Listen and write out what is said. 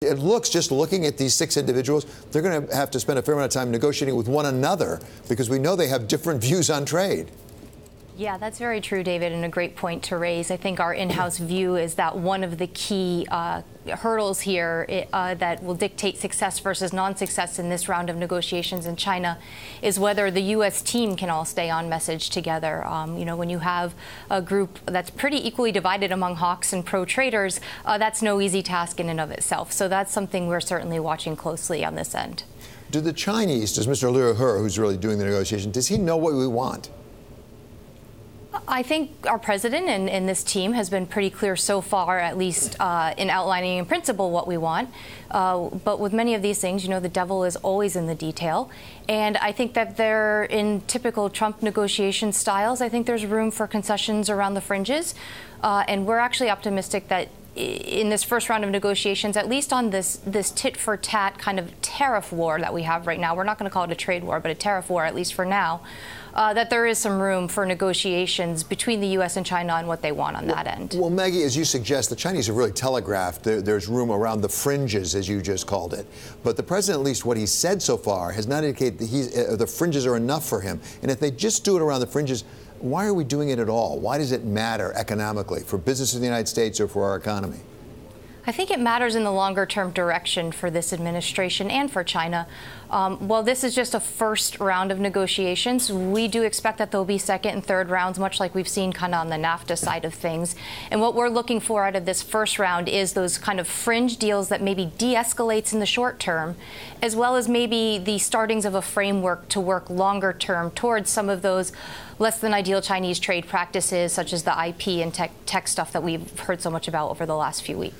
It looks, just looking at these 6 individuals, they're going to have to spend a fair amount of time negotiating with one another because we know they have different views on trade. Yeah, that's very true, David, and a great point to raise. I think our in-house view is that one of the key hurdles here that will dictate success versus non-success in this round of negotiations in China is whether the U.S. team can all stay on message together. When you have a group that's pretty equally divided among hawks and pro-traders, that's no easy task in and of itself. So that's something we're certainly watching closely on this end. Do the Chinese, does Mr. Liu He, who's really doing the negotiation, does he know what we want? I think our president and this team has been pretty clear so far, at least in outlining in principle what we want. But with many of these things, the devil is always in the detail. And I think that they're in typical Trump negotiation styles. I think there's room for concessions around the fringes. And we're actually optimistic that in this first round of negotiations, at least on this tit-for-tat kind of tariff war that we have right now, we're not going to call it a trade war, but a tariff war, at least for now, that there is some room for negotiations between the U.S. and China on what they want on that end. Well, Maggie, as you suggest, the Chinese have really telegraphed there's room around the fringes, as you just called it. But the president, at least what he's said so far, has not indicated that the fringes are enough for him. And if they just do it around the fringes, why are we doing it at all? Why does it matter economically for business in the United States or for our economy? I think it matters in the longer-term direction for this administration and for China. While this is just a first round of negotiations, we do expect that there'll be second and third rounds, much like we've seen kind of on the NAFTA side of things. And what we're looking for out of this first round is those kind of fringe deals that maybe de-escalates in the short term, as well as maybe the startings of a framework to work longer term towards some of those less than ideal Chinese trade practices, such as the IP and tech stuff that we've heard so much about over the last few weeks.